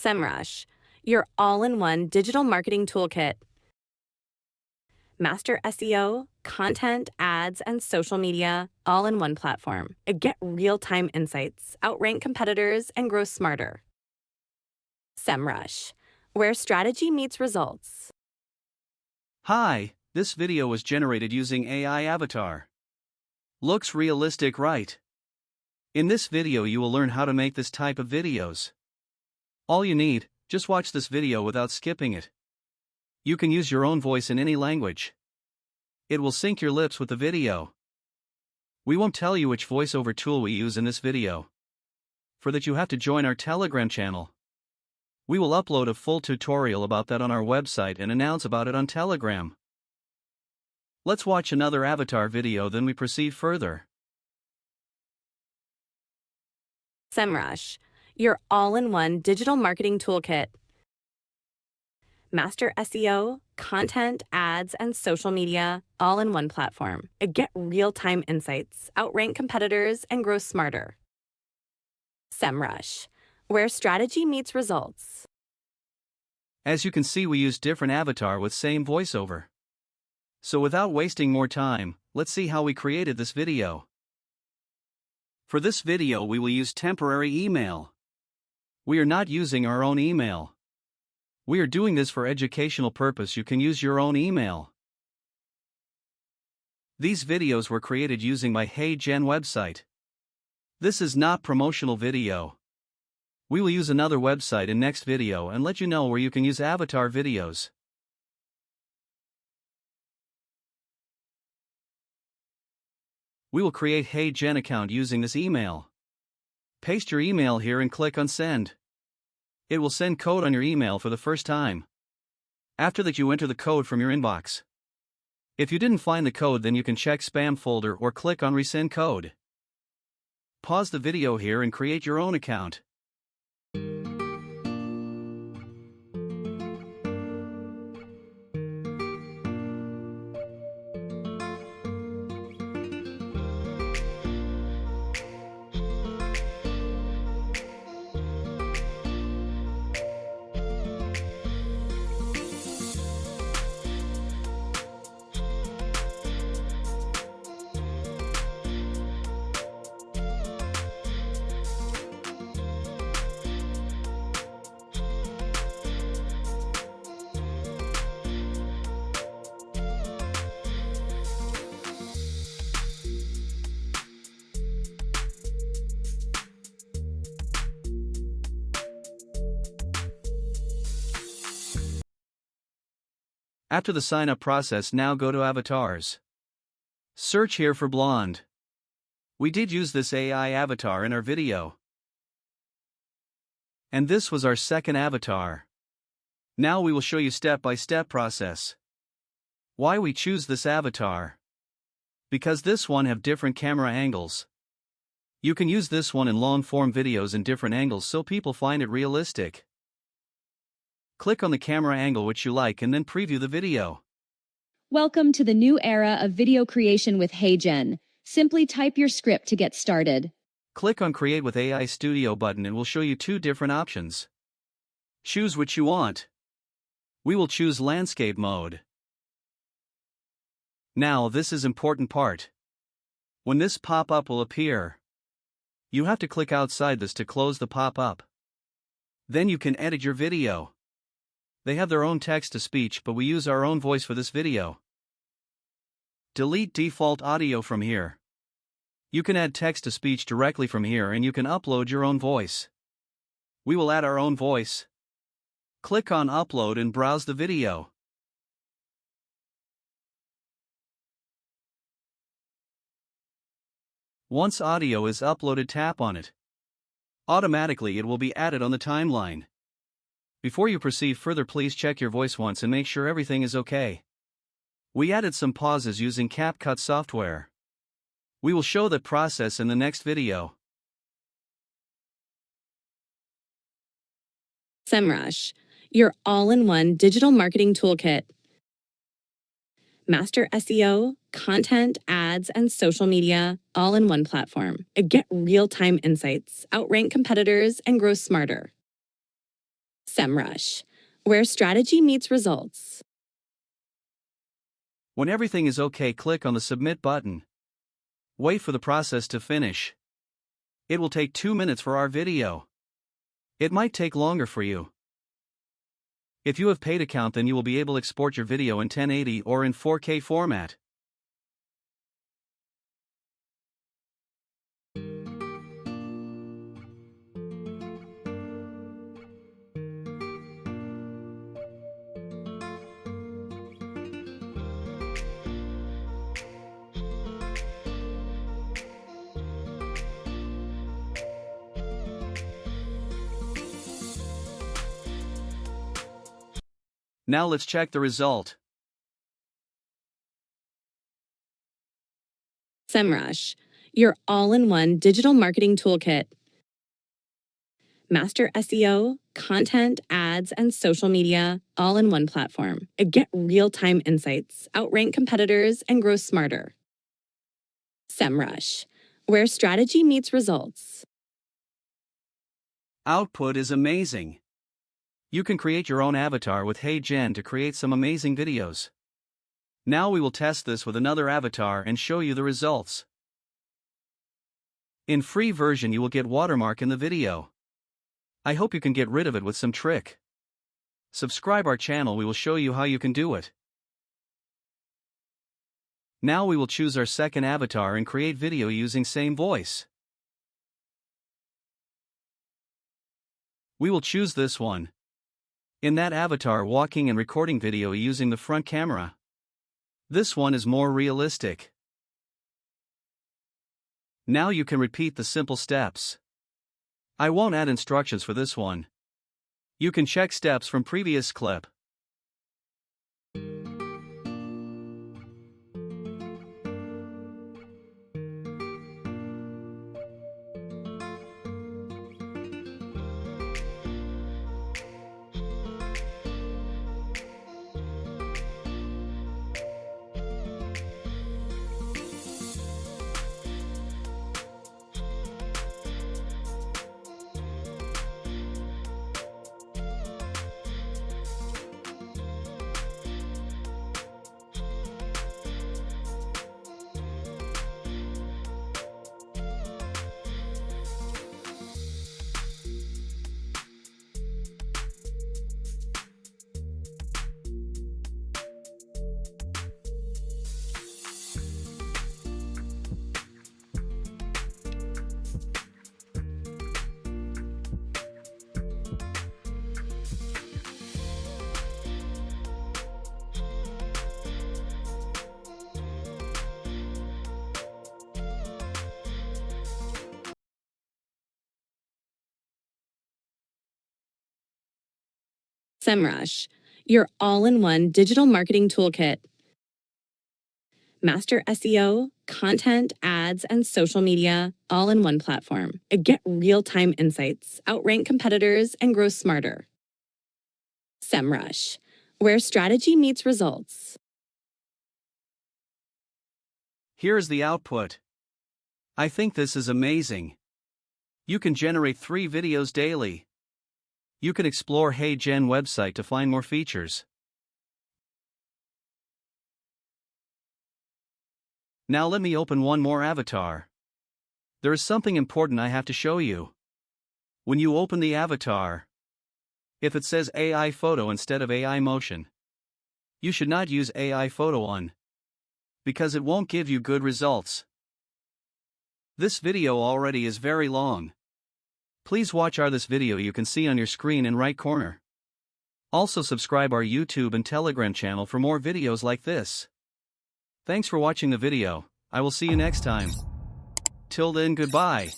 SEMrush, your all-in-one digital marketing toolkit. Master SEO, content, ads, and social media all in one platform. Get real-time insights, outrank competitors, and grow smarter. SEMrush, where strategy meets results. Hi, this video was generated using AI avatar. Looks realistic, right? In this video you will learn how to make this type of videos. All you need, just watch this video without skipping it. You can use your own voice in any language. It will sync your lips with the video. We won't tell you which voiceover tool we use in this video. For that you have to join our Telegram channel. We will upload a full tutorial about that on our website and announce about it on Telegram. Let's watch another avatar video, then we proceed further. SEMrush, your all-in-one digital marketing toolkit. Master SEO, content, ads, and social media all in one platform. Get real-time insights, outrank competitors, and grow smarter. SEMrush, where strategy meets results. As you can see, we use different avatar with same voiceover. So without wasting more time, let's see how we created this video. For this video we will use temporary email. We are not using our own email. We are doing this for educational purpose. You can use your own email. These videos were created using my Heygen website. This is not promotional video. We will use another website in next video and let you know where you can use avatar videos. We will create Heygen account using this email. Paste your email here and click on send. It will send code on your email for the first time. After that you enter the code from your inbox. If you didn't find the code, then you can check spam folder or click on resend code. Pause the video here and create your own account. After the sign-up process, now go to avatars. Search here for blonde. We did use this AI avatar in our video. And this was our second avatar. Now we will show you step-by-step process. Why we choose this avatar? Because this one have different camera angles. You can use this one in long-form videos in different angles so people find it realistic. Click on the camera angle which you like and then preview the video. Welcome to the new era of video creation with Heygen. Simply type your script to get started. Click on Create with AI Studio button and will show you two different options. Choose which you want. We will choose landscape mode. Now this is important part. When this pop-up will appear, you have to click outside this to close the pop-up. Then you can edit your video. They have their own text-to-speech, but we use our own voice for this video. Delete default audio from here. You can add text-to-speech directly from here and you can upload your own voice. We will add our own voice. Click on Upload and browse the video. Once audio is uploaded, tap on it. Automatically it will be added on the timeline. Before you proceed further, please check your voice once and make sure everything is okay. We added some pauses using CapCut software. We will show that process in the next video. SEMrush, your all-in-one digital marketing toolkit. Master SEO, content, ads, and social media all in one platform. Get real-time insights, outrank competitors, and grow smarter. SEMrush, where strategy meets results. When everything is okay, click on the Submit button. Wait for the process to finish. It will take 2 minutes for our video. It might take longer for you. If you have paid account, then you will be able to export your video in 1080 or in 4K format. Now let's check the result. SEMrush, your all-in-one digital marketing toolkit. Master SEO, content, ads, and social media all in one platform. Get real-time insights, outrank competitors, and grow smarter. SEMrush, where strategy meets results. Output is amazing. You can create your own avatar with Heygen to create some amazing videos. Now we will test this with another avatar and show you the results. In free version you will get watermark in the video. I hope you can get rid of it with some trick. Subscribe our channel, we will show you how you can do it. Now we will choose our second avatar and create video using same voice. We will choose this one. In that avatar, walking and recording video using the front camera. This one is more realistic. Now you can repeat the simple steps. I won't add instructions for this one. You can check steps from previous clip. SEMrush, your all-in-one digital marketing toolkit. Master SEO, content, ads, and social media all in one platform. Get real-time insights, outrank competitors, and grow smarter. SEMrush, where strategy meets results. Here's the output. I think this is amazing. You can generate 3 videos daily. You can explore Heygen website to find more features. Now let me open one more avatar. There is something important I have to show you. When you open the avatar, if it says AI photo instead of AI motion, you should not use AI photo on, because it won't give you good results. This video already is very long. Please watch this video you can see on your screen in right corner. Also subscribe our YouTube and Telegram channel for more videos like this. Thanks for watching the video. I will see you next time. Till then, goodbye.